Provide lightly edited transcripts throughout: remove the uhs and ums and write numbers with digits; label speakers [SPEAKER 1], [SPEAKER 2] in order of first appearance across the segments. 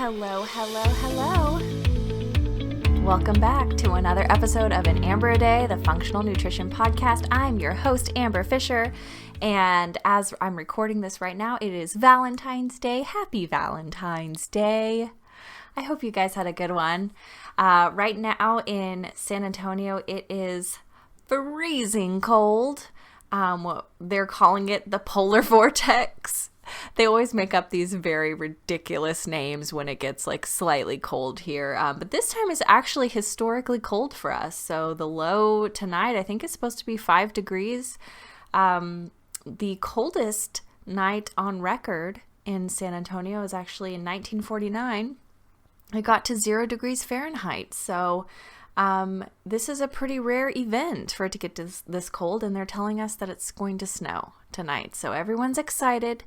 [SPEAKER 1] Hello, hello, hello. Welcome back to another episode of An Amber a Day, the Functional Nutrition Podcast. I'm your host, Amber Fisher, and as I'm recording this right now, it is Valentine's Day. Happy Valentine's Day. I hope you guys had a good one. Right now in San Antonio, it is freezing cold. They're calling it the polar vortex. They always make up these very ridiculous names when it gets like slightly cold here. But this time is actually historically cold for us. So the low tonight, I think, is supposed to be 5 degrees. The coldest night on record in San Antonio is actually in 1949. It got to 0 degrees Fahrenheit. So this is a pretty rare event for it to get this cold, and they're telling us that it's going to snow tonight. So everyone's excited.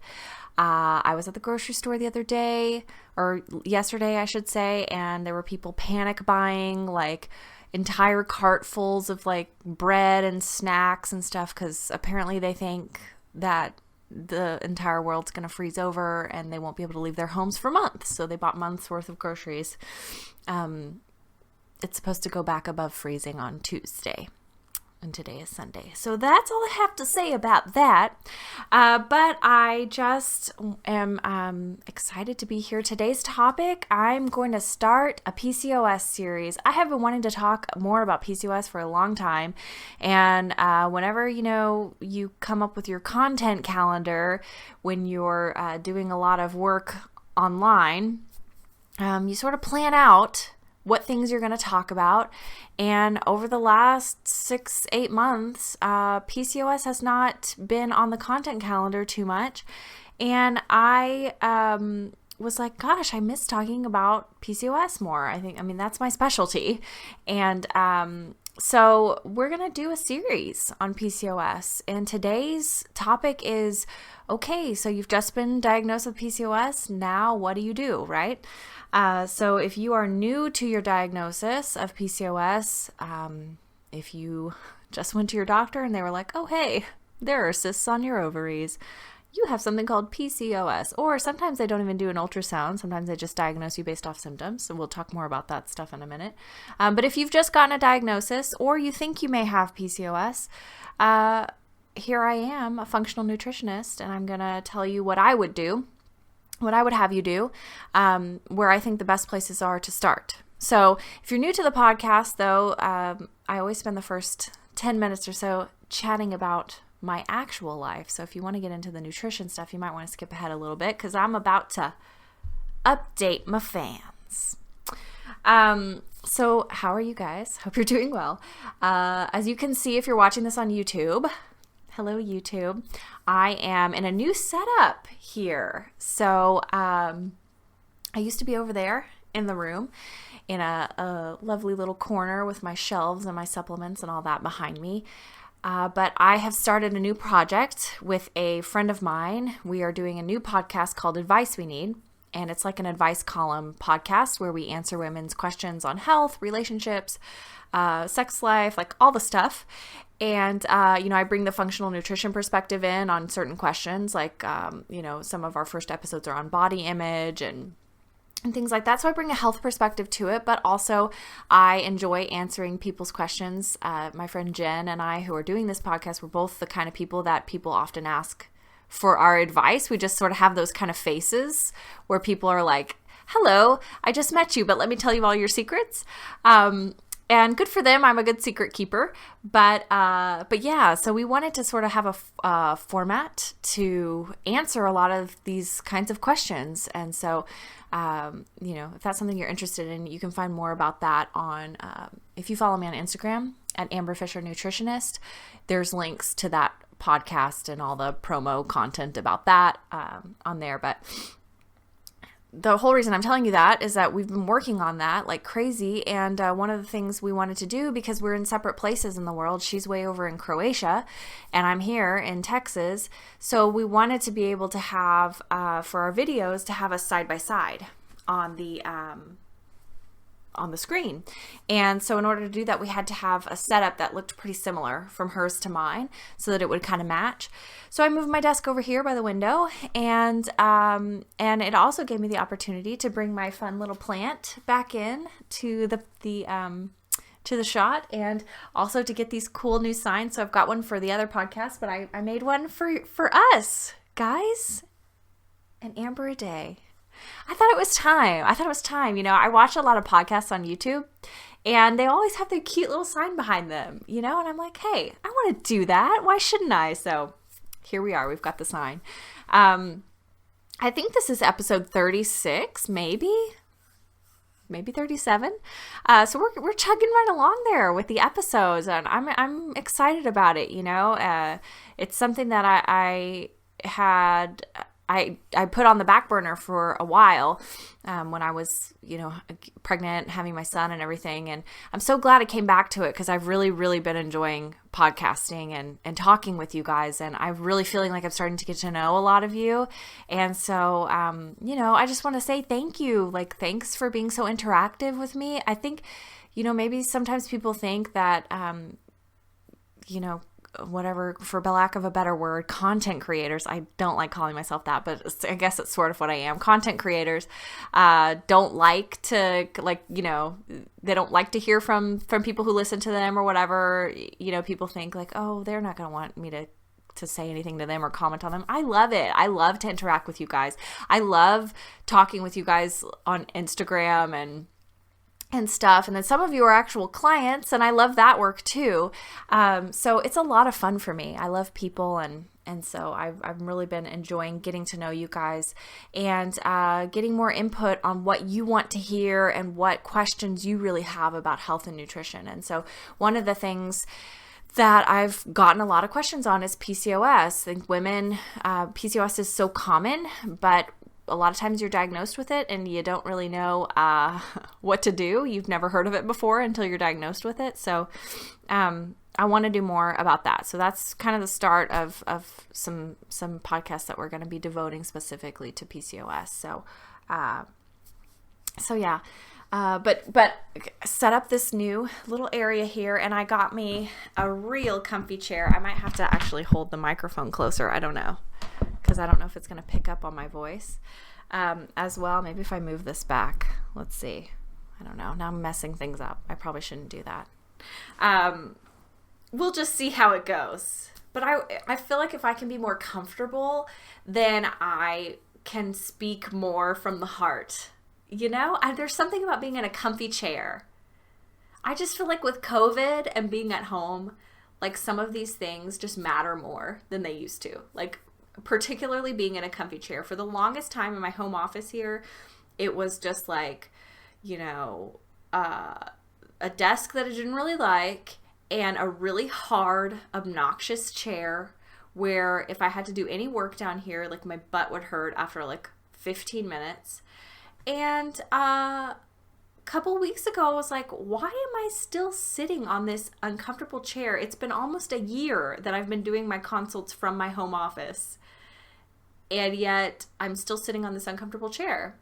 [SPEAKER 1] I was at the grocery store the other day, or yesterday, I should say, and there were people panic buying like entire cartfuls of like bread and snacks and stuff because apparently they think that the entire world's going to freeze over and they won't be able to leave their homes for months. So they bought months worth of groceries. It's supposed to go back above freezing on Tuesday, and today is Sunday. So that's all I have to say about that. But I just am excited to be here. Today's topic, I'm going to start a PCOS series. I have been wanting to talk more about PCOS for a long time. And whenever, you come up with your content calendar, when you're doing a lot of work online, you sort of plan out what things you're going to talk about. And over the last 6-8 months, PCOS has not been on the content calendar too much. And I was like, gosh, I miss talking about PCOS more. I mean, that's my specialty. And so we're going to do a series on PCOS. And today's topic is, okay, so you've just been diagnosed with PCOS. Now what do you do, right? So if you are new to your diagnosis of PCOS, if you just went to your doctor and they were like, oh, hey, there are cysts on your ovaries, you have something called PCOS. Or sometimes they don't even do an ultrasound. Sometimes they just diagnose you based off symptoms. So we'll talk more about that stuff in a minute. But if you've just gotten a diagnosis or you think you may have PCOS, here I am, a functional nutritionist, and I'm going to tell you what I would do. What I would have you do, where I think the best places are to start. So if you're new to the podcast, though, I always spend the first 10 minutes or so chatting about my actual life. So if you want to get into the nutrition stuff, you might want to skip ahead a little bit because I'm about to update my fans. So how are you guys? Hope you're doing well. As you can see, if you're watching this on YouTube, hello, YouTube. I am in a new setup here. So I used to be over there in the room in a lovely little corner with my shelves and my supplements and all that behind me. But I have started a new project with a friend of mine. We are doing a new podcast called Advice We Need. And it's like an advice column podcast where we answer women's questions on health, relationships, sex life, like all the stuff. And, I bring the functional nutrition perspective in on certain questions, like, some of our first episodes are on body image and things like that. So I bring a health perspective to it, but also I enjoy answering people's questions. My friend Jen and I, who are doing this podcast, we're both the kind of people that people often ask for our advice. We just sort of have those kind of faces where people are like, hello, I just met you, but let me tell you all your secrets. And good for them. I'm a good secret keeper. But yeah, so we wanted to sort of have a format to answer a lot of these kinds of questions. And so, if that's something you're interested in, you can find more about that on, if you follow me on Instagram at Amber Fisher Nutritionist, there's links to that podcast and all the promo content about that on there. But the whole reason I'm telling you that is that we've been working on that like crazy. And one of the things we wanted to do, because we're in separate places in the world, she's way over in Croatia and I'm here in Texas. So we wanted to be able to have, for our videos, to have us side by side on the on the screen. And so in order to do that, we had to have a setup that looked pretty similar from hers to mine so that it would kind of match. So I moved my desk over here by the window, and it also gave me the opportunity to bring my fun little plant back in to the shot, and also to get these cool new signs. So I've got one for the other podcast, but I made one for us, guys. An amber a day. I thought it was time. You know, I watch a lot of podcasts on YouTube, and they always have their cute little sign behind them, you know, and I'm like, hey, I want to do that. Why shouldn't I? So here we are. We've got the sign. I think this is episode 36, maybe 37. So we're chugging right along there with the episodes, and I'm excited about it. You know, it's something that I put on the back burner for a while when I was, you know, pregnant, having my son and everything. And I'm so glad I came back to it because I've really, really been enjoying podcasting and talking with you guys. And I'm really feeling like I'm starting to get to know a lot of you. And so, you know, I just want to say thank you. Like, thanks for being so interactive with me. I think, you know, maybe sometimes people think that, you know, whatever, for lack of a better word, content creators. I don't like calling myself that, but I guess it's sort of what I am. Content creators don't like to, like, you know, they don't like to hear from people who listen to them or whatever. You know, people think like, oh, they're not going to want me to say anything to them or comment on them. I love it. I love to interact with you guys. I love talking with you guys on Instagram and stuff. And then some of you are actual clients, and I love that work too. So it's a lot of fun for me. I love people, and so I've really been enjoying getting to know you guys and getting more input on what you want to hear and what questions you really have about health and nutrition. And so one of the things that I've gotten a lot of questions on is PCOS. I think women, PCOS is so common, but a lot of times you're diagnosed with it and you don't really know what to do. You've never heard of it before until you're diagnosed with it. So I want to do more about that. So that's kind of the start of some podcasts that we're going to be devoting specifically to PCOS. So yeah. But set up this new little area here, and I got me a real comfy chair. I might have to actually hold the microphone closer. I don't know, because I don't know if it's going to pick up on my voice as well. Maybe if I move this back. Let's see. I don't know. Now I'm messing things up. I probably shouldn't do that. We'll just see how it goes. But I feel like if I can be more comfortable, then I can speak more from the heart. You know, there's something about being in a comfy chair. I just feel like with COVID and being at home, like some of these things just matter more than they used to. Like particularly being in a comfy chair. For the longest time in my home office here, it was just like, you know, a desk that I didn't really like and a really hard, obnoxious chair where if I had to do any work down here, like my butt would hurt after like 15 minutes. And a couple weeks ago, I was like, why am I still sitting on this uncomfortable chair? It's been almost a year that I've been doing my consults from my home office. And yet I'm still sitting on this uncomfortable chair.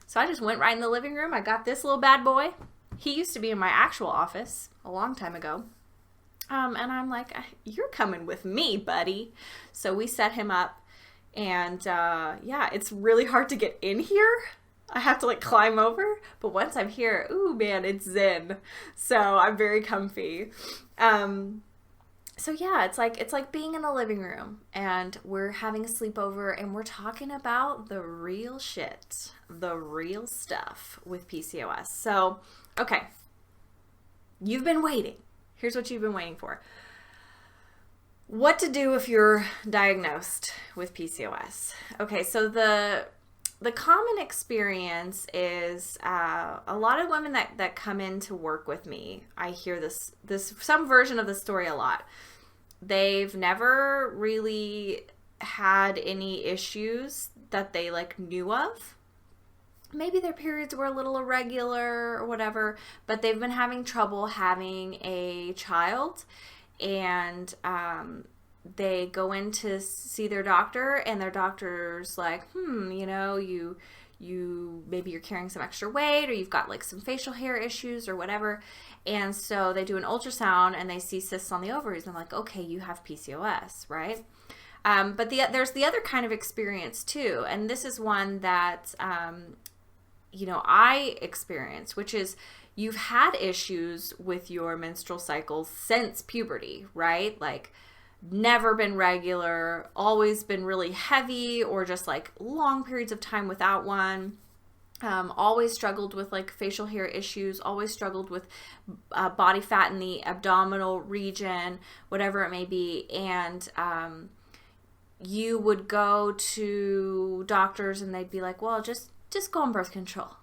[SPEAKER 1] So I just went right in the living room. I got this little bad boy. He used to be in my actual office a long time ago. And I'm like, you're coming with me, buddy. So we set him up. And yeah, it's really hard to get in here. I have to like climb over, but once I'm here, ooh man, it's zen. So I'm very comfy. So yeah, it's like being in the living room and we're having a sleepover and we're talking about the real shit, the real stuff with PCOS. So, okay, you've been waiting. Here's what you've been waiting for. What to do if you're diagnosed with PCOS. Okay, so the common experience is a lot of women that come in to work with me, I hear this some version of the story a lot. They've never really had any issues that they like knew of. Maybe their periods were a little irregular or whatever, but they've been having trouble having a child, and they go in to see their doctor and their doctor's like, you know, you maybe you're carrying some extra weight, or you've got like some facial hair issues or whatever. And so they do an ultrasound and they see cysts on the ovaries, and like, okay, you have PCOS, right? But there's the other kind of experience too, and this is one that I experienced, which is you've had issues with your menstrual cycle since puberty, right? Like never been regular, always been really heavy, or just like long periods of time without one. Always struggled with like facial hair issues, always struggled with body fat in the abdominal region, whatever it may be. And you would go to doctors and they'd be like, well, just go on birth control.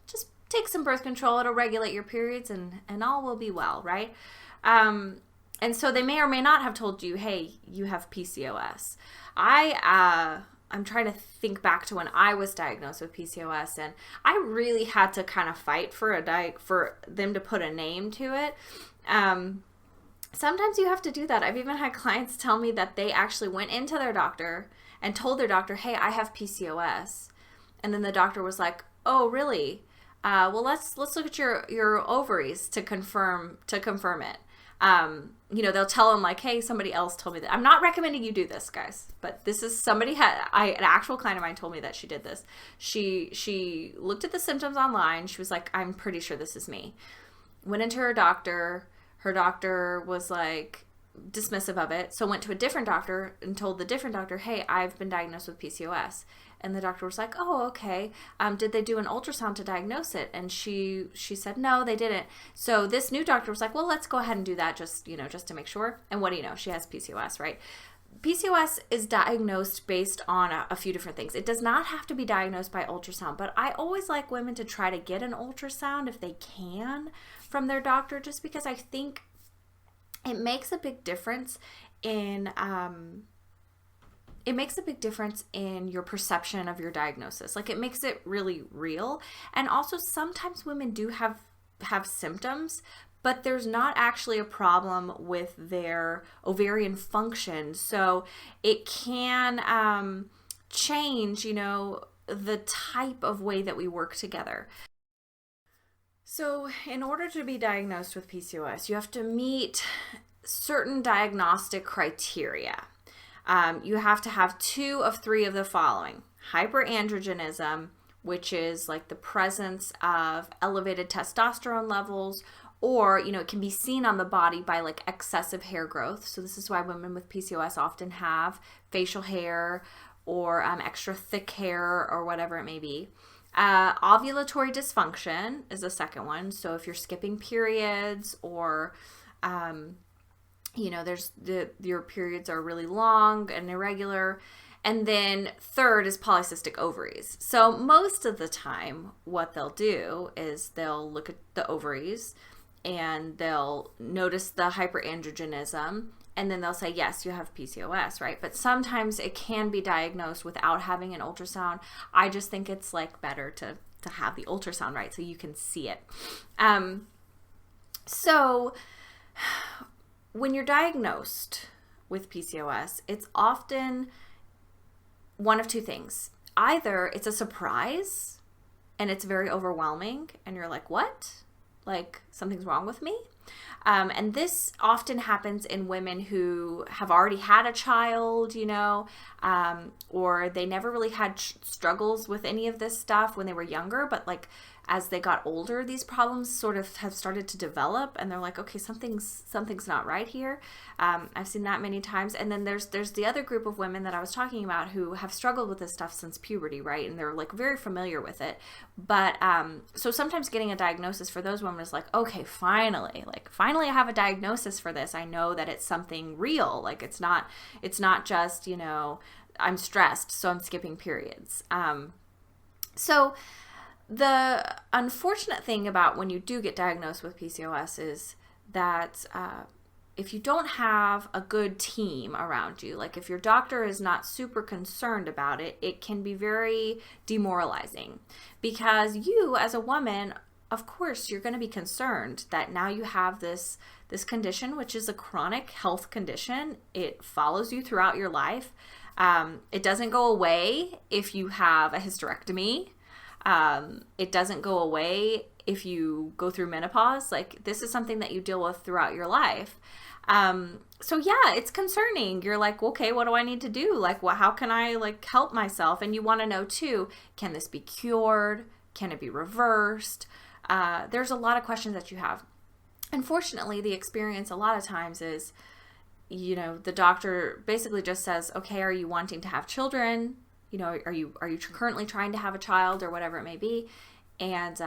[SPEAKER 1] Just take some birth control. It'll regulate your periods and all will be well, right? And so they may or may not have told you, hey, you have PCOS. I'm trying to think back to when I was diagnosed with PCOS, and I really had to kind of fight for them to put a name to it. Sometimes you have to do that. I've even had clients tell me that they actually went into their doctor and told their doctor, hey, I have PCOS. And then the doctor was like, oh, really? Well, let's look at your ovaries to confirm it. They'll tell them like, hey, somebody else told me that. I'm not recommending you do this, guys, but this is an actual client of mine told me that she did this. She looked at the symptoms online. She was like, I'm pretty sure this is me. Went into her doctor. Her doctor was like dismissive of it. So went to a different doctor and told the different doctor, hey, I've been diagnosed with PCOS. And the doctor was like, oh, okay. Did they do an ultrasound to diagnose it? And she said, no, they didn't. So this new doctor was like, well, let's go ahead and do that just to make sure. And what do you know? She has PCOS, right? PCOS is diagnosed based on a few different things. It does not have to be diagnosed by ultrasound, but I always like women to try to get an ultrasound if they can from their doctor, just because I think it makes a big difference in your perception of your diagnosis. Like it makes it really real. And also sometimes women do have symptoms, but there's not actually a problem with their ovarian function. So it can change, the type of way that we work together. So in order to be diagnosed with PCOS, you have to meet certain diagnostic criteria. You have to have 2 of 3 of the following: hyperandrogenism, which is like the presence of elevated testosterone levels, or, it can be seen on the body by like excessive hair growth. So this is why women with PCOS often have facial hair or extra thick hair or whatever it may be. Ovulatory dysfunction is the second one. So if you're skipping periods, or your periods are really long and irregular. And then third is polycystic ovaries. So most of the time what they'll do is they'll look at the ovaries and they'll notice the hyperandrogenism, and then they'll say, yes, you have PCOS, right? But sometimes it can be diagnosed without having an ultrasound. I just think it's like better to have the ultrasound, right? So you can see it. So when you're diagnosed with PCOS, it's often one of 2 things. Either it's a surprise and it's very overwhelming and you're like, what? Like something's wrong with me? And this often happens in women who have already had a child, or they never really had struggles with any of this stuff when they were younger, but like as they got older, these problems sort of have started to develop, and they're like, okay, something's not right here. I've seen that many times. And then there's the other group of women that I was talking about who have struggled with this stuff since puberty, right? And they're like very familiar with it. But so sometimes getting a diagnosis for those women is like, okay, finally I have a diagnosis for this. I know that it's something real. Like it's not just, I'm stressed, so I'm skipping periods. So the unfortunate thing about when you do get diagnosed with PCOS is that if you don't have a good team around you, like if your doctor is not super concerned about it, it can be very demoralizing, because you as a woman, of course, you're going to be concerned that now you have this condition, which is a chronic health condition. It follows you throughout your life. It doesn't go away if you have a hysterectomy. It doesn't go away if you go through menopause. Like, this is something that you deal with throughout your life. So yeah, it's concerning. You're like, okay, what do I need to do? Like, how can I like help myself? And you want to know too, can this be cured? Can it be reversed? There's a lot of questions that you have. Unfortunately, the experience a lot of times is, the doctor basically just says, okay, are you wanting to have children? Are you currently trying to have a child or whatever it may be? And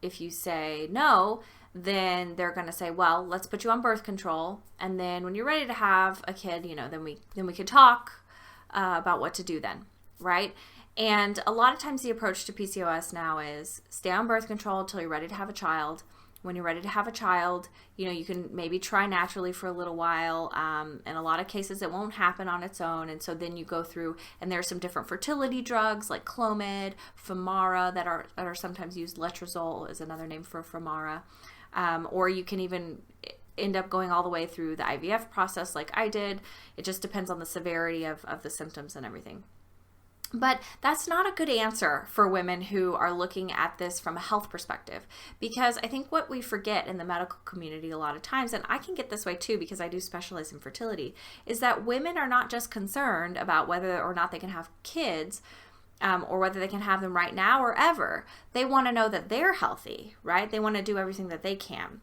[SPEAKER 1] if you say no, then they're going to say, well, let's put you on birth control. And then when you're ready to have a kid, then we could talk about what to do then, right? And a lot of times the approach to PCOS now is stay on birth control until you're ready to have a child. When you're ready to have a child, you can maybe try naturally for a little while. In a lot of cases, it won't happen on its own. And so then you go through, and there's some different fertility drugs like Clomid, Femara that are sometimes used. Letrozole is another name for Femara. Or you can even end up going all the way through the IVF process like I did. It just depends on the severity of the symptoms and everything. But that's not a good answer for women who are looking at this from a health perspective, because I think what we forget in the medical community a lot of times, and I can get this way too because I do specialize in fertility, is that women are not just concerned about whether or not they can have kids, or whether they can have them right now or ever. They want to know that they're healthy, right? They want to do everything that they can.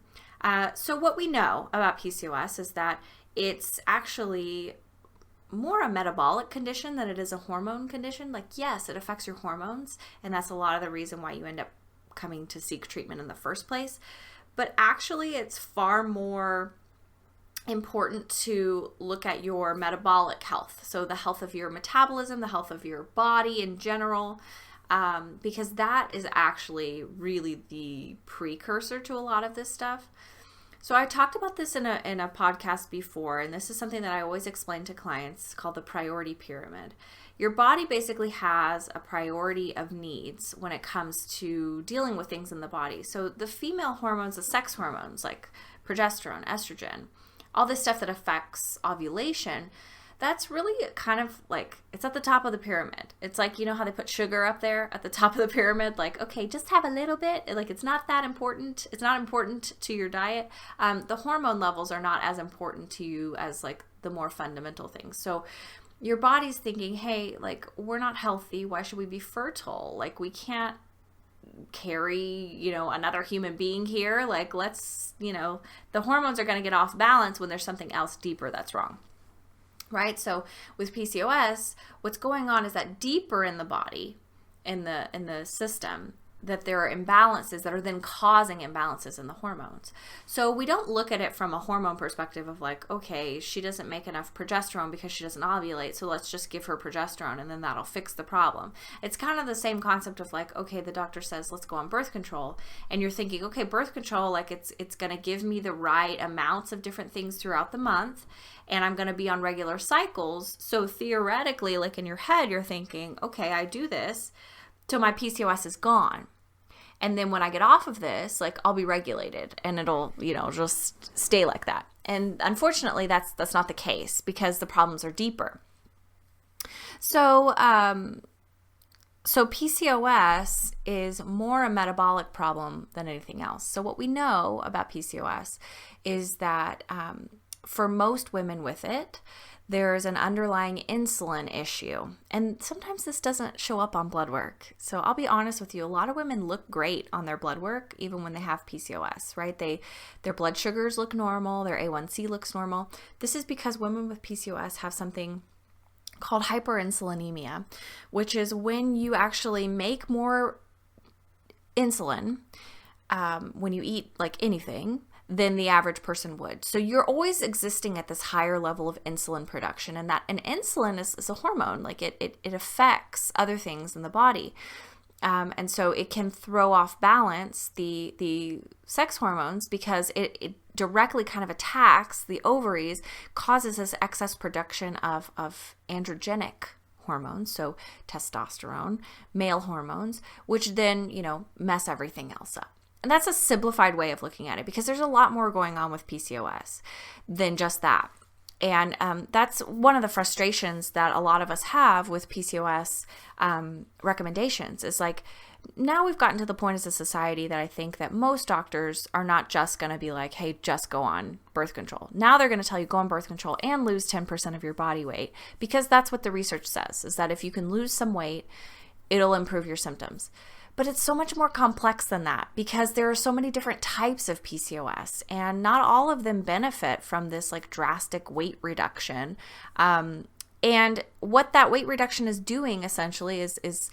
[SPEAKER 1] So what we know about PCOS is that it's actually more a metabolic condition than it is a hormone condition. Like, yes, it affects your hormones, and that's a lot of the reason why you end up coming to seek treatment in the first place. But actually, it's far more important to look at your metabolic health. So the health of your metabolism, the health of your body in general, because that is actually really the precursor to a lot of this stuff. So I talked about this in a podcast before, and this is something that I always explain to clients, called the priority pyramid. Your body basically has a priority of needs when it comes to dealing with things in the body. So the female hormones, the sex hormones like progesterone, estrogen, all this stuff that affects ovulation, that's really kind of like, it's at the top of the pyramid. It's like, how they put sugar up there at the top of the pyramid, like, okay, just have a little bit. Like, it's not that important. It's not important to your diet. The hormone levels are not as important to you as like the more fundamental things. So your body's thinking, hey, like, we're not healthy. Why should we be fertile? Like, we can't carry, another human being here. Like, let's, the hormones are going to get off balance when there's something else deeper that's wrong. Right? So with PCOS, what's going on is that deeper in the body, in the system, that there are imbalances that are then causing imbalances in the hormones. So we don't look at it from a hormone perspective of like, okay, she doesn't make enough progesterone because she doesn't ovulate, so let's just give her progesterone and then that'll fix the problem. It's kind of the same concept of like, okay, the doctor says, let's go on birth control. And you're thinking, okay, birth control, like it's going to give me the right amounts of different things throughout the month, and I'm going to be on regular cycles. So theoretically, like in your head, you're thinking, okay, I do this till my PCOS is gone. And then when I get off of this, like, I'll be regulated and it'll, just stay like that. And unfortunately, that's not the case because the problems are deeper. So PCOS is more a metabolic problem than anything else. So what we know about PCOS is that for most women with it, there's an underlying insulin issue. And sometimes this doesn't show up on blood work. So I'll be honest with you, a lot of women look great on their blood work, even when they have PCOS, right? Their blood sugars look normal, their A1C looks normal. This is because women with PCOS have something called hyperinsulinemia, which is when you actually make more insulin when you eat like anything than the average person would. So you're always existing at this higher level of insulin production, and insulin is a hormone. Like it affects other things in the body. And so it can throw off balance the sex hormones because it directly kind of attacks the ovaries, causes this excess production of androgenic hormones, so testosterone, male hormones, which then, mess everything else up. And that's a simplified way of looking at it because there's a lot more going on with PCOS than just that. And that's one of the frustrations that a lot of us have with PCOS recommendations is like, now we've gotten to the point as a society that I think that most doctors are not just going to be like, hey, just go on birth control. Now they're going to tell you go on birth control and lose 10% of your body weight, because that's what the research says, is that if you can lose some weight, it'll improve your symptoms. But it's so much more complex than that, because there are so many different types of PCOS, and not all of them benefit from this like drastic weight reduction. And what that weight reduction is doing essentially is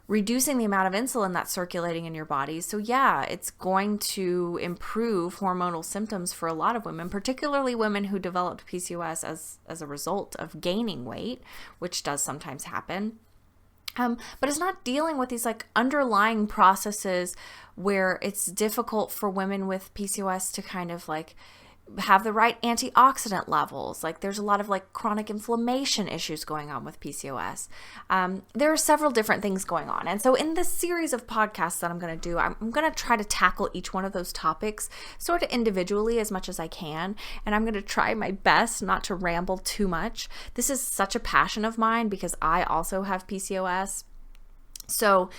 [SPEAKER 1] reducing the amount of insulin that's circulating in your body. So yeah, it's going to improve hormonal symptoms for a lot of women, particularly women who developed PCOS as a result of gaining weight, which does sometimes happen. But it's not dealing with these like underlying processes where it's difficult for women with PCOS to kind of like have the right antioxidant levels. Like there's a lot of like chronic inflammation issues going on with PCOS. There are several different things going on. And so in this series of podcasts that I'm going to do, I'm going to try to tackle each one of those topics sort of individually as much as I can. And I'm going to try my best not to ramble too much. This is such a passion of mine because I also have PCOS. So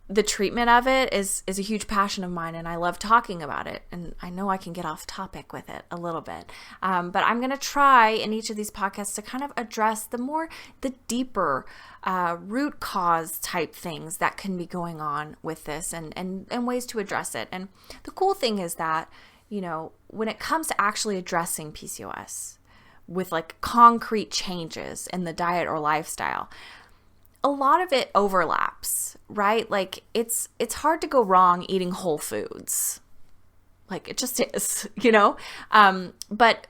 [SPEAKER 1] the treatment of it is a huge passion of mine, and I love talking about it. And I know I can get off topic with it a little bit. But I'm going to try in each of these podcasts to kind of address the deeper root cause type things that can be going on with this, and ways to address it. And the cool thing is that, you know, when it comes to actually addressing PCOS with like concrete changes in the diet or lifestyle, a lot of it overlaps, right? Like it's hard to go wrong eating whole foods. Like it just is, you know? But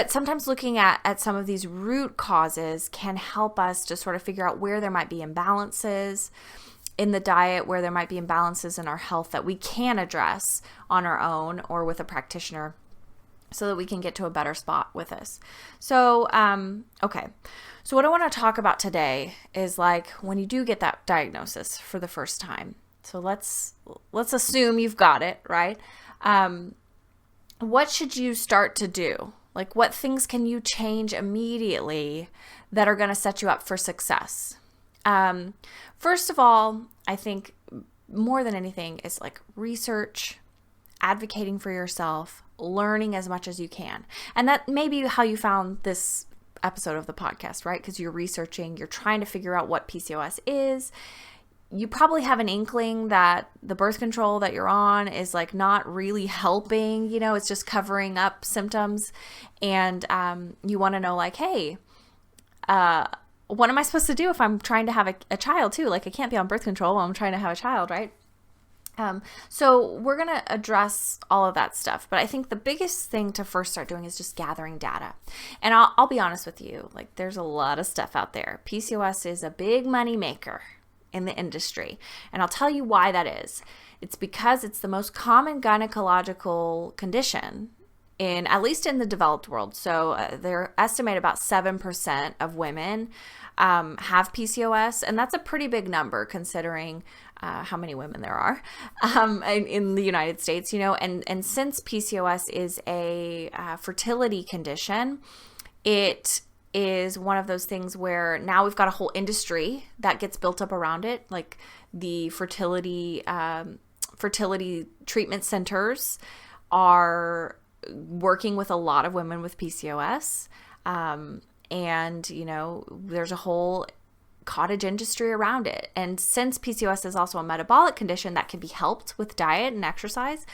[SPEAKER 1] sometimes looking at some of these root causes can help us to sort of figure out where there might be imbalances in the diet, where there might be imbalances in our health that we can address on our own or with a practitioner, so that we can get to a better spot with this. So, okay. So what I want to talk about today is like when you do get that diagnosis for the first time. So let's assume you've got it, right? What should you start to do? Like what things can you change immediately that are going to set you up for success? First of all, I think more than anything is like research, advocating for yourself, learning as much as you can. And that may be how you found this episode of the podcast, right? Because you're researching, you're trying to figure out what PCOS is. You probably have an inkling that the birth control that you're on is like not really helping, you know, it's just covering up symptoms. And you want to know like, hey, what am I supposed to do if I'm trying to have a child too? Like I can't be on birth control while I'm trying to have a child, right? So we're going to address all of that stuff, but I think the biggest thing to first start doing is just gathering data. And I'll be honest with you, like there's a lot of stuff out there. PCOS is a big money maker in the industry. And I'll tell you why that is. It's because it's the most common gynecological condition at least in the developed world. So they estimate about 7% of women have PCOS, and that's a pretty big number considering how many women there are in the United States, you know, and since PCOS is a fertility condition, it is one of those things where now we've got a whole industry that gets built up around it, like the fertility treatment centers are working with a lot of women with PCOS, and you know, there's a whole cottage industry around it. And since PCOS is also a metabolic condition that can be helped with diet and exercise,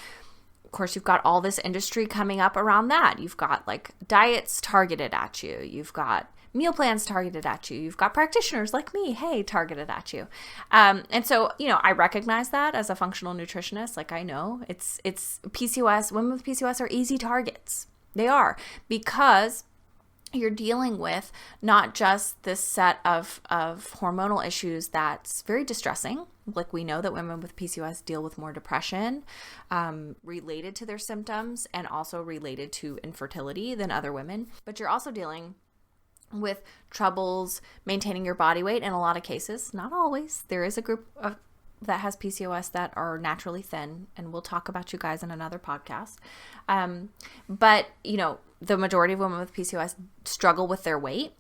[SPEAKER 1] of course, you've got all this industry coming up around that. You've got like diets targeted at you. You've got meal plans targeted at you. You've got practitioners like me, hey, targeted at you. And so, you know, I recognize that as a functional nutritionist. Like I know it's PCOS, women with PCOS are easy targets. They are, because you're dealing with not just this set of hormonal issues that's very distressing. Like we know that women with PCOS deal with more depression related to their symptoms and also related to infertility than other women. But you're also dealing with troubles maintaining your body weight in a lot of cases. Not always. There is a group that has PCOS that are naturally thin, and we'll talk about you guys in another podcast. But, you know, the majority of women with PCOS struggle with their weight.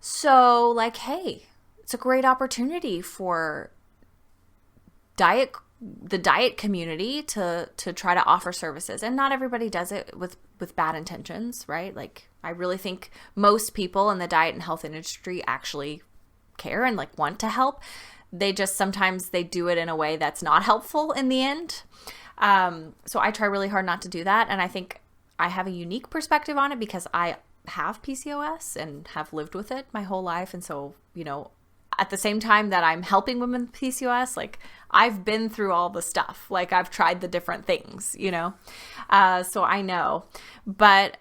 [SPEAKER 1] So like, hey, it's a great opportunity for the diet community to try to offer services. And not everybody does it with bad intentions, right? Like, I really think most people in the diet and health industry actually care and like want to help. They just sometimes they do it in a way that's not helpful in the end. So I try really hard not to do that. And I think I have a unique perspective on it because I have PCOS and have lived with it my whole life. And so, at the same time that I'm helping women with PCOS, like, I've been through all the stuff. Like, I've tried the different things, so I know. But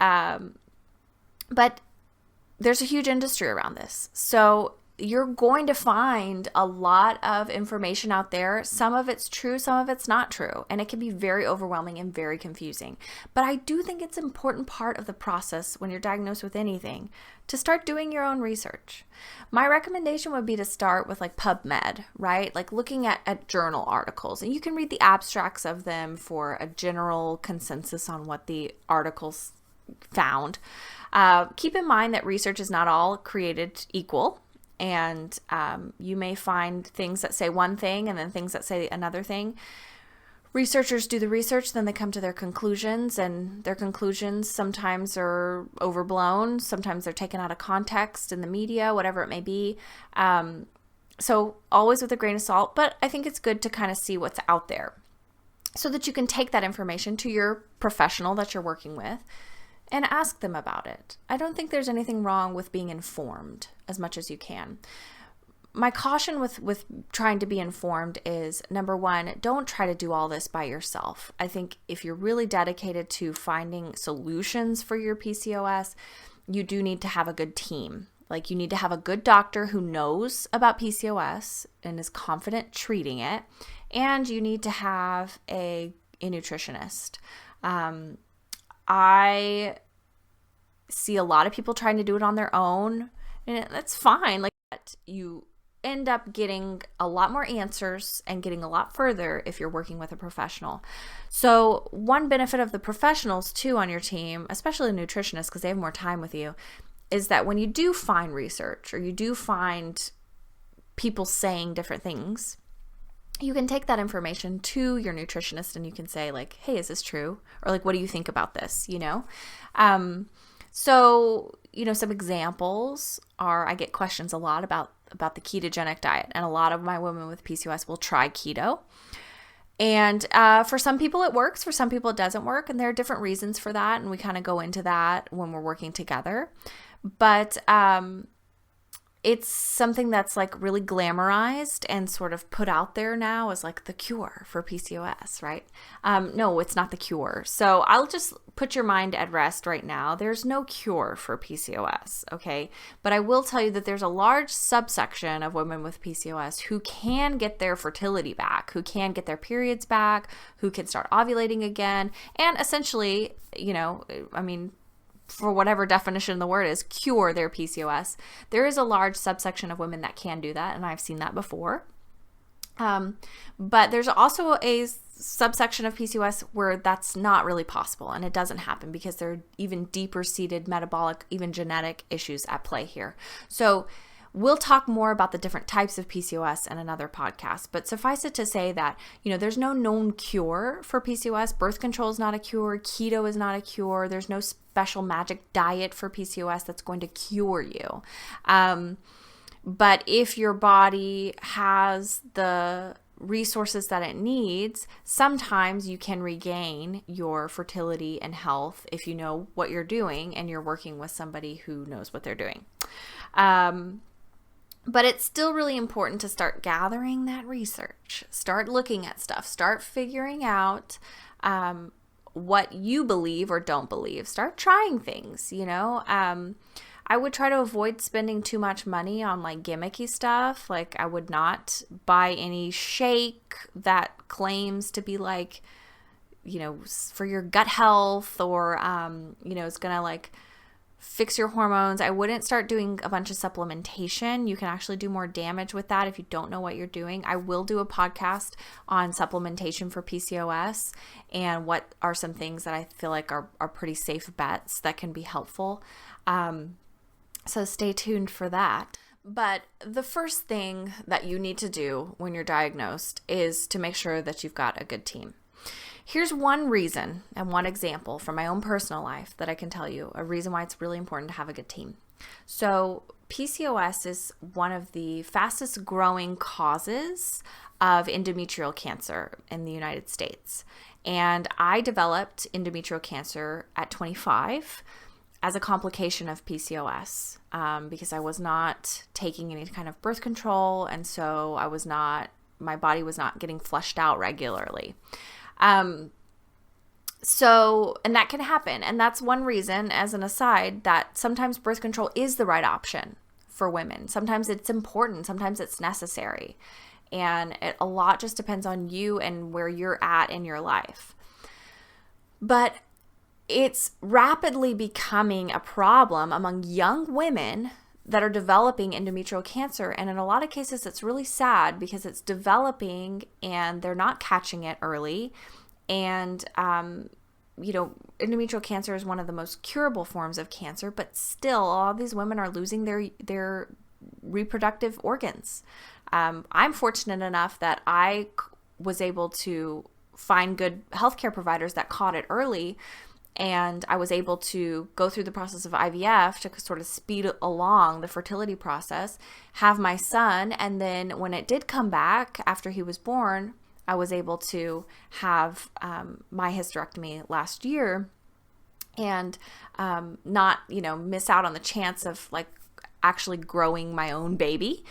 [SPEAKER 1] there's a huge industry around this. So you're going to find a lot of information out there. Some of it's true, some of it's not true. And it can be very overwhelming and very confusing. But I do think it's an important part of the process when you're diagnosed with anything to start doing your own research. My recommendation would be to start with like PubMed, right? Like looking at journal articles. And you can read the abstracts of them for a general consensus on what the articles found. Keep in mind that research is not all created equal. And you may find things that say one thing and then things that say another thing. Researchers do the research, then they come to their conclusions, and their conclusions sometimes are overblown. Sometimes they're taken out of context in the media, whatever it may be. So always with a grain of salt, but I think it's good to kind of see what's out there so that you can take that information to your professional that you're working with and ask them about it. I don't think there's anything wrong with being informed as much as you can. My caution with trying to be informed is, number one, don't try to do all this by yourself. I think if you're really dedicated to finding solutions for your PCOS, you do need to have a good team. Like, you need to have a good doctor who knows about PCOS and is confident treating it. And you need to have a nutritionist. I see a lot of people trying to do it on their own, and that's fine. Like, you end up getting a lot more answers and getting a lot further if you're working with a professional. So one benefit of the professionals too on your team, especially nutritionists because they have more time with you, is that when you do find research or you do find people saying different things, you can take that information to your nutritionist and you can say like, hey, is this true? Or like, what do you think about this? So, some examples are, I get questions a lot about the ketogenic diet, and a lot of my women with PCOS will try keto. And for some people it works, for some people it doesn't work, and there are different reasons for that, and we kind of go into that when we're working together. But it's something that's like really glamorized and sort of put out there now as like the cure for PCOS, right? No, it's not the cure. So I'll just put your mind at rest right now. There's no cure for PCOS, okay? But I will tell you that there's a large subsection of women with PCOS who can get their fertility back, who can get their periods back, who can start ovulating again, and essentially, for whatever definition the word is, cure their PCOS. There is a large subsection of women that can do that, and I've seen that before. But there's also a subsection of PCOS where that's not really possible, and it doesn't happen because there are even deeper seated metabolic, even genetic issues at play here. So we'll talk more about the different types of PCOS in another podcast, but suffice it to say that, there's no known cure for PCOS. Birth control is not a cure. Keto is not a cure. There's no special magic diet for PCOS that's going to cure you. But if your body has the resources that it needs, sometimes you can regain your fertility and health if you know what you're doing and you're working with somebody who knows what they're doing. But it's still really important to start gathering that research, start looking at stuff, start figuring out what you believe or don't believe, start trying things, I would try to avoid spending too much money on like gimmicky stuff. Like, I would not buy any shake that claims to be like, for your gut health or, it's going to like fix your hormones. I wouldn't start doing a bunch of supplementation. You can actually do more damage with that if you don't know what you're doing. I will do a podcast on supplementation for PCOS and what are some things that I feel like are pretty safe bets that can be helpful. So stay tuned for that. But the first thing that you need to do when you're diagnosed is to make sure that you've got a good team. Here's one reason and one example from my own personal life that I can tell you, a reason why it's really important to have a good team. So PCOS is one of the fastest growing causes of endometrial cancer in the United States. And I developed endometrial cancer at 25 as a complication of PCOS because I was not taking any kind of birth control. And so my body was not getting flushed out regularly. And that can happen. And that's one reason, as an aside, that sometimes birth control is the right option for women. Sometimes it's important. Sometimes it's necessary. And a lot just depends on you and where you're at in your life. But it's rapidly becoming a problem among young women that are developing endometrial cancer. And in a lot of cases, it's really sad because it's developing and they're not catching it early. And, endometrial cancer is one of the most curable forms of cancer, but still all these women are losing their reproductive organs. I'm fortunate enough that I was able to find good healthcare providers that caught it early. And I was able to go through the process of IVF to sort of speed along the fertility process, have my son, and then when it did come back after he was born, I was able to have my hysterectomy last year and not, miss out on the chance of actually growing my own baby,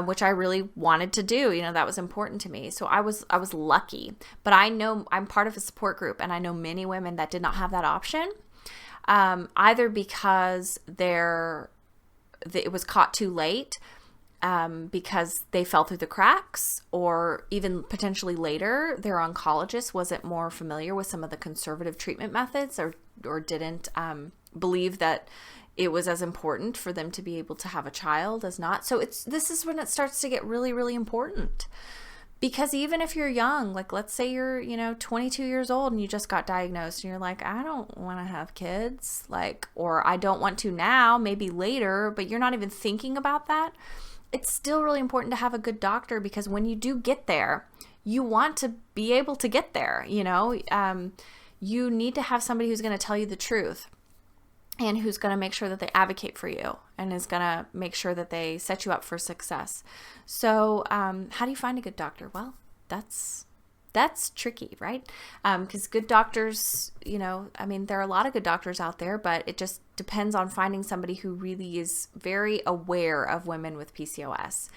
[SPEAKER 1] which I really wanted to do. That was important to me. So I was lucky, but I know I'm part of a support group and I know many women that did not have that option, either because it was caught too late, because they fell through the cracks, or even potentially later, their oncologist wasn't more familiar with some of the conservative treatment methods or didn't believe that it was as important for them to be able to have a child as not. So this is when it starts to get really, really important. Because even if you're young, let's say you're, 22 years old and you just got diagnosed and you're like, I don't want to have kids, or I don't want to now, maybe later, but you're not even thinking about that. It's still really important to have a good doctor, because when you do get there, you want to be able to get there. You need to have somebody who's going to tell you the truth, and who's going to make sure that they advocate for you and is going to make sure that they set you up for success. So how do you find a good doctor? Well, that's tricky, right? Because good doctors, there are a lot of good doctors out there, but it just depends on finding somebody who really is very aware of women with PCOS.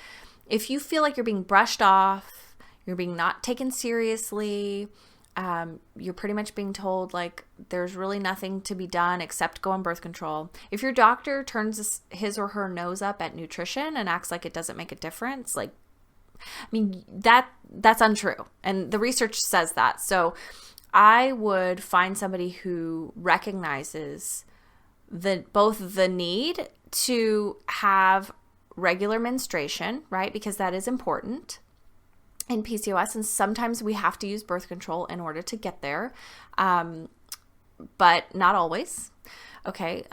[SPEAKER 1] If you feel like you're being brushed off, you're being not taken seriously, you're pretty much being told there's really nothing to be done except go on birth control. If your doctor turns his or her nose up at nutrition and acts like it doesn't make a difference, that's untrue. And the research says that. So I would find somebody who recognizes both the need to have regular menstruation, right? Because that is important in PCOS, and sometimes we have to use birth control in order to get there, but not always. Okay,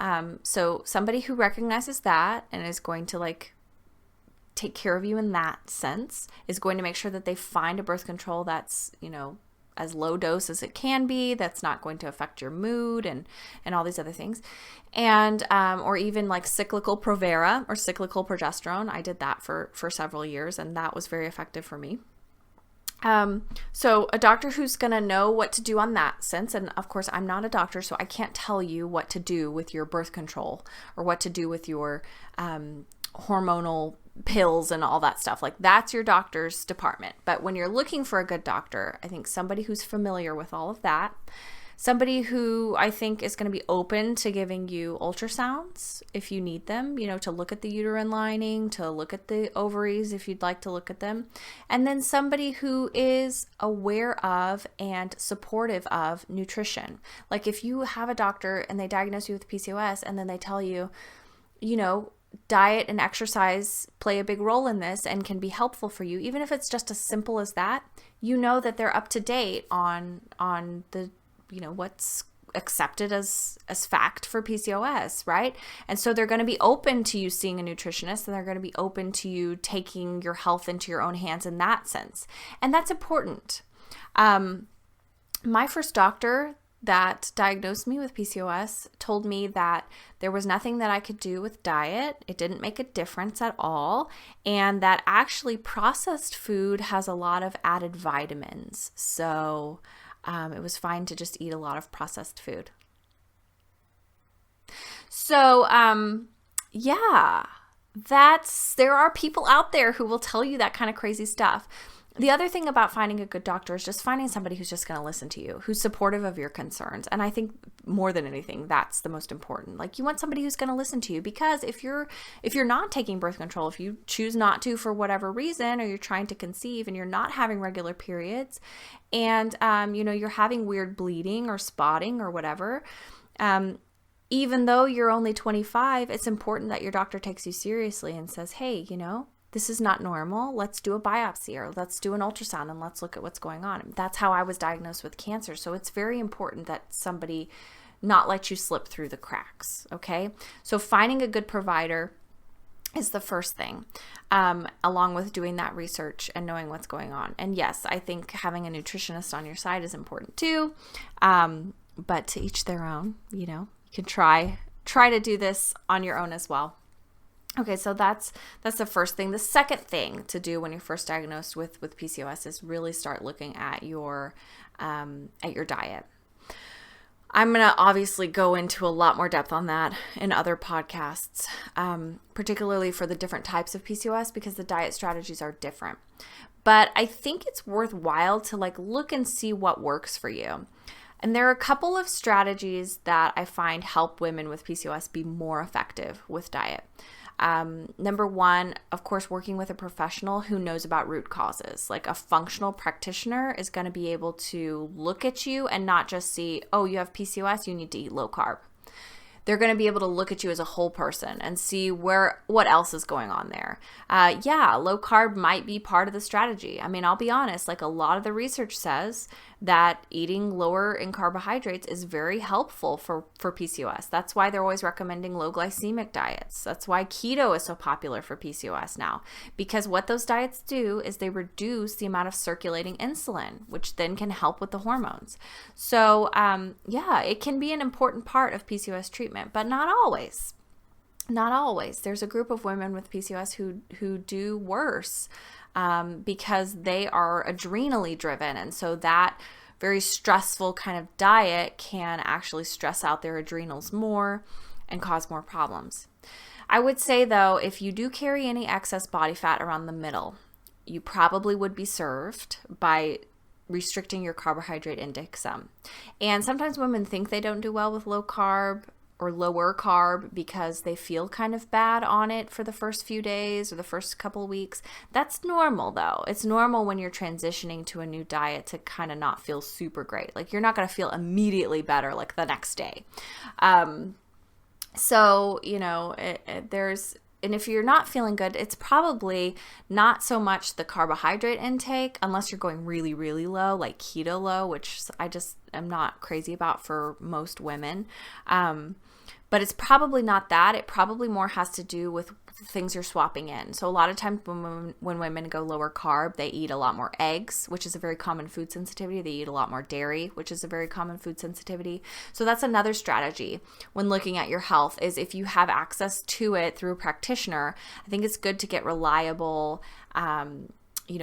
[SPEAKER 1] so somebody who recognizes that and is going to take care of you in that sense is going to make sure that they find a birth control that's as low dose as it can be, that's not going to affect your mood and all these other things, and or even cyclical Provera or cyclical progesterone. I did that for several years, and that was very effective for me. So a doctor who's going to know what to do on that sense. And of course, I'm not a doctor, so I can't tell you what to do with your birth control or what to do with your hormonal pills and all that stuff. That's your doctor's department. But when you're looking for a good doctor, I think somebody who's familiar with all of that, somebody who I think is going to be open to giving you ultrasounds if you need them, to look at the uterine lining, to look at the ovaries if you'd like to look at them. And then somebody who is aware of and supportive of nutrition. If you have a doctor and they diagnose you with PCOS and then they tell you, diet and exercise play a big role in this and can be helpful for you, even if it's just as simple as that, that they're up to date on the what's accepted as fact for PCOS, right? And so they're going to be open to you seeing a nutritionist, and they're going to be open to you taking your health into your own hands in that sense. And that's important. My first doctor that diagnosed me with PCOS told me that there was nothing that I could do with diet. It didn't make a difference at all. And that actually processed food has a lot of added vitamins. So it was fine to just eat a lot of processed food. So there are people out there who will tell you that kind of crazy stuff. The other thing about finding a good doctor is just finding somebody who's just going to listen to you, who's supportive of your concerns. And I think more than anything, that's the most important. Like, you want somebody who's going to listen to you, because if you're not taking birth control, if you choose not to for whatever reason, or you're trying to conceive and you're not having regular periods, and you're having weird bleeding or spotting or whatever, even though you're only 25, it's important that your doctor takes you seriously and says, hey, this is not normal. Let's do a biopsy, or let's do an ultrasound, and let's look at what's going on. That's how I was diagnosed with cancer. So it's very important that somebody not let you slip through the cracks, okay? So finding a good provider is the first thing, along with doing that research and knowing what's going on. And yes, I think having a nutritionist on your side is important too, but to each their own. You can try to do this on your own as well. Okay, so that's the first thing. The second thing to do when you're first diagnosed with PCOS is really start looking at your diet. I'm going to obviously go into a lot more depth on that in other podcasts, particularly for the different types of PCOS, because the diet strategies are different. But I think it's worthwhile to look and see what works for you. And there are a couple of strategies that I find help women with PCOS be more effective with diet. Number one, of course, working with a professional who knows about root causes. Like a functional practitioner is going to be able to look at you and not just see, oh, you have PCOS, you need to eat low carb. They're going to be able to look at you as a whole person and see what else is going on there. Low carb might be part of the strategy. I mean, I'll be honest, a lot of the research says that eating lower in carbohydrates is very helpful for PCOS. That's why they're always recommending low glycemic diets. That's why keto is so popular for PCOS now, because what those diets do is they reduce the amount of circulating insulin, which then can help with the hormones. So it can be an important part of PCOS treatment, but not always. Not always. There's a group of women with PCOS who do worse because they are adrenally driven. And so that very stressful kind of diet can actually stress out their adrenals more and cause more problems. I would say, though, if you do carry any excess body fat around the middle, you probably would be served by restricting your carbohydrate intake some. And sometimes women think they don't do well with low carb or lower carb because they feel kind of bad on it for the first few days or the first couple of weeks. That's normal, though. It's normal when you're transitioning to a new diet to kind of not feel super great. You're not going to feel immediately better the next day. And if you're not feeling good, it's probably not so much the carbohydrate intake, unless you're going really, really low, like keto low, which I just am not crazy about for most women. But it's probably not that. It probably more has to do with things you're swapping in. So a lot of times when women go lower carb, they eat a lot more eggs, which is a very common food sensitivity. They eat a lot more dairy, which is a very common food sensitivity. So that's another strategy when looking at your health, is if you have access to it through a practitioner, I think it's good to get reliable,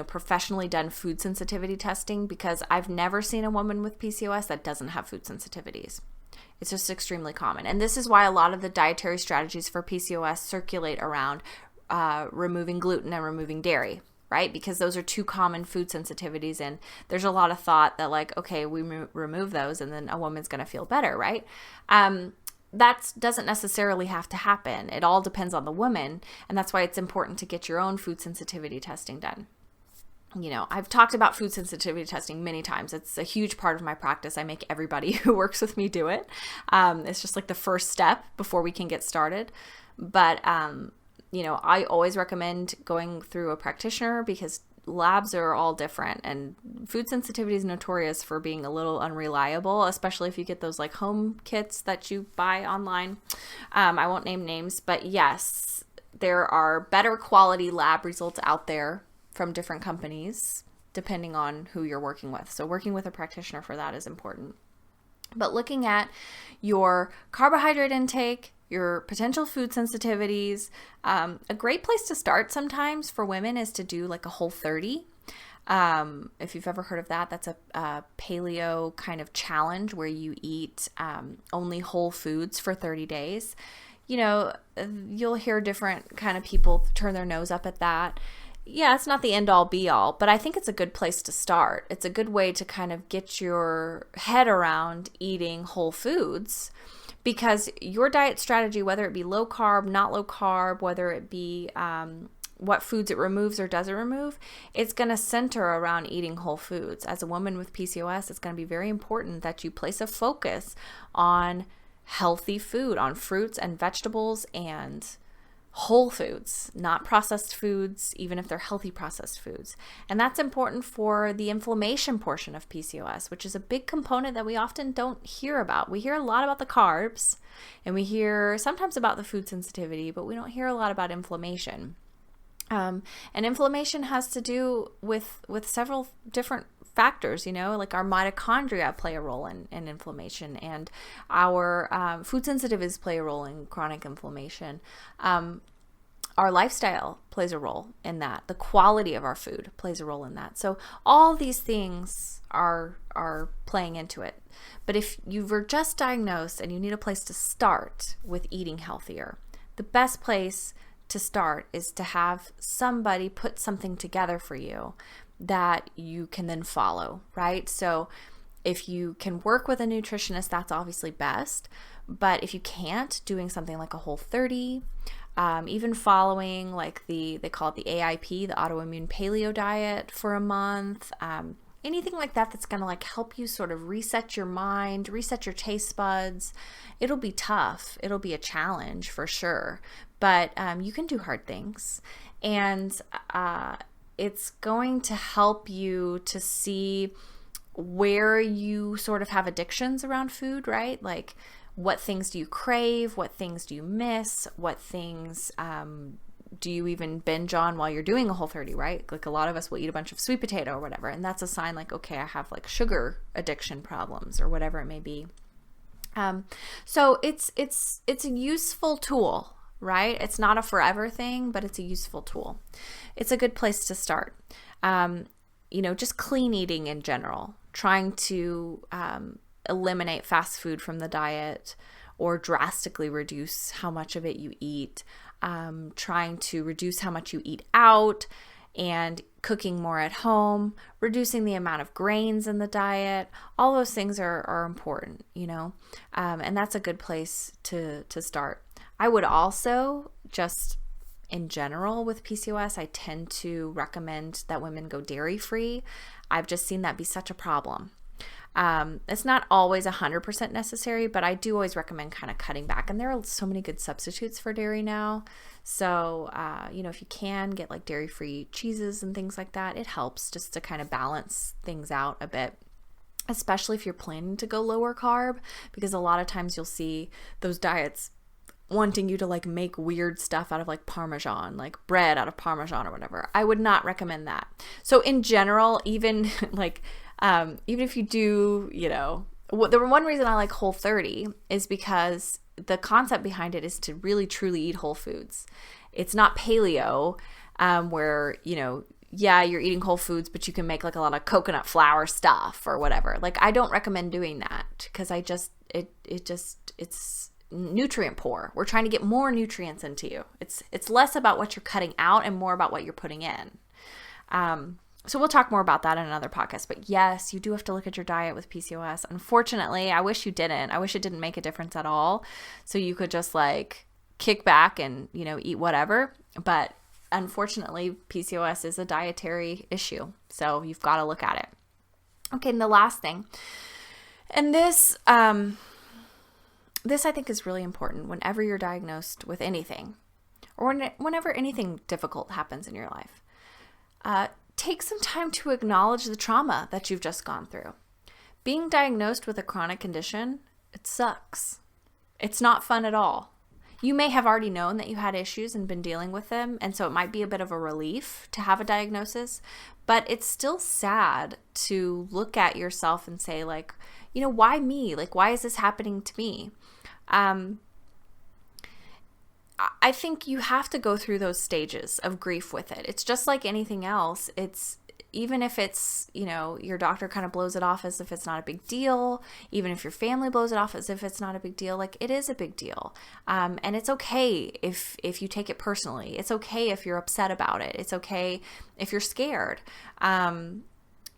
[SPEAKER 1] professionally done food sensitivity testing, because I've never seen a woman with PCOS that doesn't have food sensitivities. It's just extremely common. And this is why a lot of the dietary strategies for PCOS circulate around removing gluten and removing dairy, right? Because those are two common food sensitivities. And there's a lot of thought that okay, we remove those and then a woman's going to feel better, right? That doesn't necessarily have to happen. It all depends on the woman. And that's why it's important to get your own food sensitivity testing done. I've talked about food sensitivity testing many times. It's a huge part of my practice. I make everybody who works with me do it. It's just the first step before we can get started. But, I always recommend going through a practitioner, because labs are all different, and food sensitivity is notorious for being a little unreliable, especially if you get those like home kits that you buy online. I won't name names, but yes, there are better quality lab results out there from different companies, depending on who you're working with. So working with a practitioner for that is important. But looking at your carbohydrate intake, your potential food sensitivities, a great place to start sometimes for women is to do like a Whole30. If you've ever heard of that, that's a paleo kind of challenge where you eat only whole foods for 30 days. You know, you'll hear different kind of people turn their nose up at that. Yeah, it's not the end all be all, but I think it's a good place to start. It's a good way to kind of get your head around eating whole foods, because your diet strategy, whether it be low carb, not low carb, whether it be what foods it removes or doesn't remove, it's going to center around eating whole foods. As a woman with PCOS, it's going to be very important that you place a focus on healthy food, on fruits and vegetables and whole foods, not processed foods, even if they're healthy processed foods. And that's important for the inflammation portion of PCOS, which is a big component that we often don't hear about. We hear a lot about the carbs, and we hear sometimes about the food sensitivity, but we don't hear a lot about inflammation. And inflammation has to do with several different factors, you know, like our mitochondria play a role in inflammation, and our food sensitivities play a role in chronic inflammation. Our lifestyle plays a role in that. The quality of our food plays a role in that. So all these things are playing into it. But if you were just diagnosed and you need a place to start with eating healthier, the best place to start is to have somebody put something together for you that you can then follow, right? So if you can work with a nutritionist, that's obviously best. But if you can't, doing something like a Whole30, even following like they call it the AIP, the autoimmune paleo diet for a month, anything like that that's going to like help you sort of reset your mind, reset your taste buds. It'll be tough. It'll be a challenge for sure. But you can do hard things. And it's going to help you to see where you sort of have addictions around food, right? Like what things do you crave? What things do you miss? What things do you even binge on while you're doing a Whole30, right? Like a lot of us will eat a bunch of sweet potato or whatever. And that's a sign like, okay, I have like sugar addiction problems or whatever it may be. So it's a useful tool, right? It's not a forever thing, but it's a useful tool. It's a good place to start. Just clean eating in general, trying to eliminate fast food from the diet or drastically reduce how much of it you eat, trying to reduce how much you eat out and cooking more at home, reducing the amount of grains in the diet. All those things are important, and that's a good place to start. I would also just in general with PCOS, I tend to recommend that women go dairy-free. I've just seen that be such a problem. It's not always 100% necessary, but I do always recommend kind of cutting back. And there are so many good substitutes for dairy now. So, if you can get like dairy-free cheeses and things like that, it helps just to kind of balance things out a bit, especially if you're planning to go lower carb, because a lot of times you'll see those diets wanting you to like make weird stuff out of like Parmesan, like bread out of Parmesan or whatever. I would not recommend that. So in general, even like, even if you do, the one reason I like Whole30 is because the concept behind it is to really truly eat whole foods. It's not paleo, where, you're eating whole foods, but you can make like a lot of coconut flour stuff or whatever. Like I don't recommend doing that because it's nutrient poor. We're trying to get more nutrients into you. It's less about what you're cutting out and more about what you're putting in. So we'll talk more about that in another podcast. But yes, you do have to look at your diet with PCOS. Unfortunately, I wish you didn't. I wish it didn't make a difference at all. So you could just like kick back and, eat whatever. But unfortunately, PCOS is a dietary issue. So you've got to look at it. Okay, and the last thing. And this I think is really important whenever you're diagnosed with anything or whenever anything difficult happens in your life. take some time to acknowledge the trauma that you've just gone through. Being diagnosed with a chronic condition, it sucks. It's not fun at all. You may have already known that you had issues and been dealing with them, and so it might be a bit of a relief to have a diagnosis, but it's still sad to look at yourself and say, like, you know, why me? Like, why is this happening to me? I think you have to go through those stages of grief with it. It's just like anything else. Even if it's, you know, your doctor kind of blows it off as if it's not a big deal, even if your family blows it off as if it's not a big deal, like, it is a big deal. And it's okay if you take it personally. It's okay if you're upset about it. It's okay if you're scared.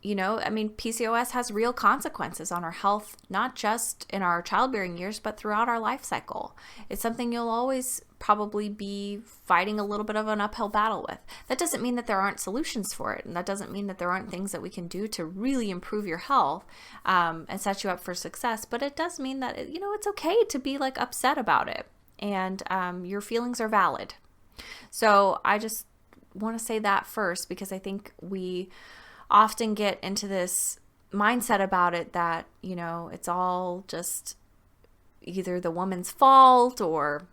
[SPEAKER 1] You know, I mean, PCOS has real consequences on our health, not just in our childbearing years, but throughout our life cycle. It's something you'll always probably be fighting a little bit of an uphill battle with. That doesn't mean that there aren't solutions for it. And that doesn't mean that there aren't things that we can do to really improve your health and set you up for success. But it does mean that, you know, it's okay to be like upset about it. And your feelings are valid. So I just want to say that first, because I think we often get into this mindset about it that, you know, it's all just either the woman's fault or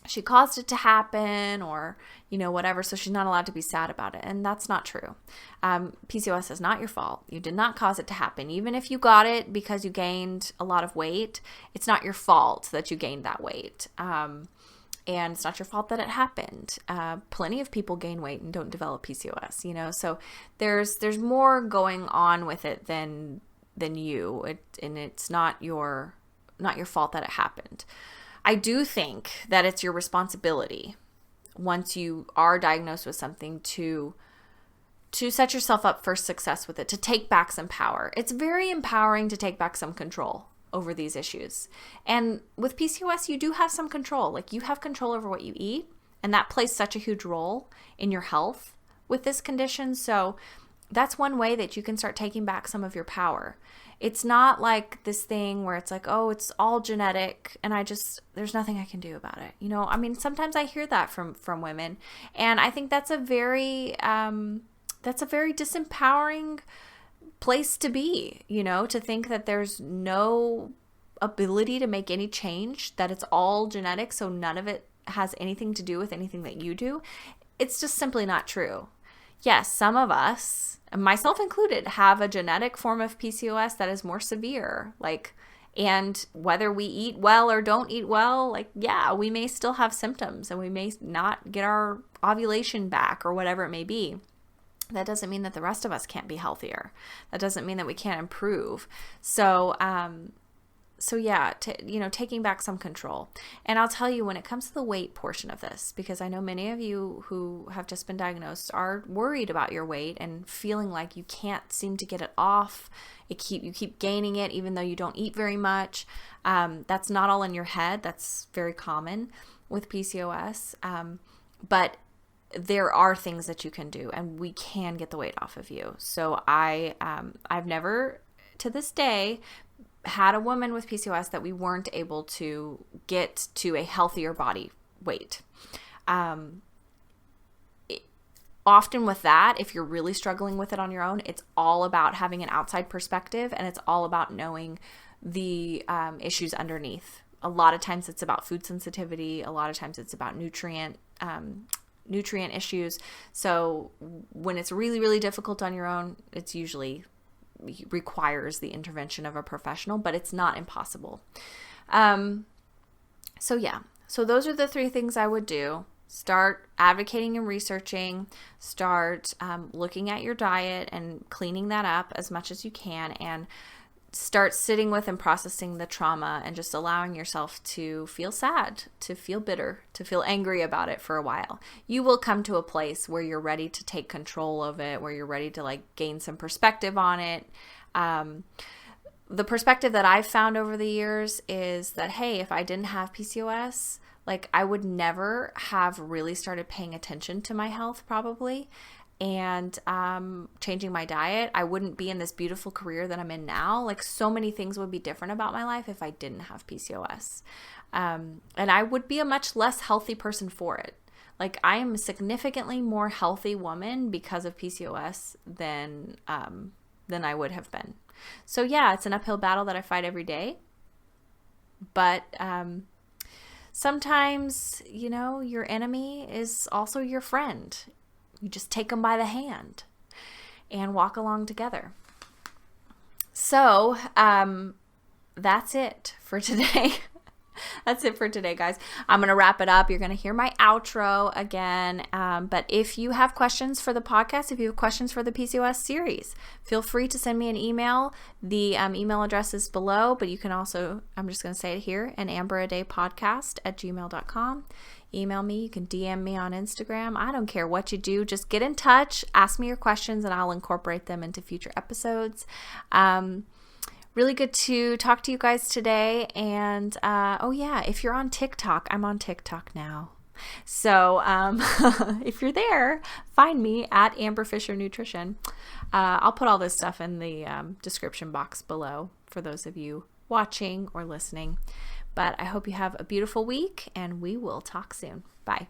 [SPEAKER 1] she caused it to happen or, you know, whatever. So she's not allowed to be sad about it. And that's not true. PCOS is not your fault. You did not cause it to happen. Even if you got it because you gained a lot of weight, it's not your fault that you gained that weight. And it's not your fault that it happened. Plenty of people gain weight and don't develop PCOS, you know. So there's more going on with it than you. And it's not your fault that it happened. I do think that it's your responsibility once you are diagnosed with something to set yourself up for success with it, to take back some power. It's very empowering to take back some control over these issues. And with PCOS, you do have some control. Like, you have control over what you eat, and that plays such a huge role in your health with this condition. So that's one way that you can start taking back some of your power. It's not like this thing where it's like, oh, it's all genetic and there's nothing I can do about it. You know, I mean, sometimes I hear that from women, and I think that's a very disempowering place to be, you know, to think that there's no ability to make any change, that it's all genetic, so none of it has anything to do with anything that you do. It's just simply not true. Yes, some of us, myself included, have a genetic form of PCOS that is more severe, and whether we eat well or don't eat well, yeah, we may still have symptoms and we may not get our ovulation back or whatever it may be. That doesn't mean that the rest of us can't be healthier. That doesn't mean that we can't improve. So yeah, taking back some control. And I'll tell you, when it comes to the weight portion of this, because I know many of you who have just been diagnosed are worried about your weight and feeling like you can't seem to get it off. You keep gaining it even though you don't eat very much. That's not all in your head. That's very common with PCOS. But there are things that you can do, and we can get the weight off of you. So I've never, to this day, had a woman with PCOS that we weren't able to get to a healthier body weight. Often with that, if you're really struggling with it on your own, it's all about having an outside perspective, and it's all about knowing the issues underneath. A lot of times it's about food sensitivity. A lot of times it's about nutrient issues. So when it's really, really difficult on your own, it's usually requires the intervention of a professional, but it's not impossible. So those are the 3 things I would do. Start advocating and researching, start looking at your diet and cleaning that up as much as you can, and start sitting with and processing the trauma and just allowing yourself to feel sad, to feel bitter, to feel angry about it for a while. You will come to a place where you're ready to take control of it, where you're ready to gain some perspective on it. The perspective that I've found over the years is that, hey, if I didn't have PCOS, I would never have really started paying attention to my health probably. And changing my diet, I wouldn't be in this beautiful career that I'm in now. So many things would be different about my life if I didn't have PCOS. And I would be a much less healthy person for it. Like, I am a significantly more healthy woman because of PCOS than I would have been. So yeah, it's an uphill battle that I fight every day. But sometimes, your enemy is also your friend. You just take them by the hand and walk along together. So that's it for today. That's it for today, guys. I'm going to wrap it up. You're going to hear my outro again. But if you have questions for the podcast, if you have questions for the PCOS series, feel free to send me an email. The email address is below, but you can also, I'm just going to say it here, anamberadaypodcast@gmail.com. Email me. You can DM me on Instagram. I don't care what you do. Just get in touch. Ask me your questions, and I'll incorporate them into future episodes. Really good to talk to you guys today. And oh yeah, if you're on TikTok, I'm on TikTok now. So if you're there, find me at Amber Fisher Nutrition. I'll put all this stuff in the description box below for those of you watching or listening. But I hope you have a beautiful week, and we will talk soon. Bye.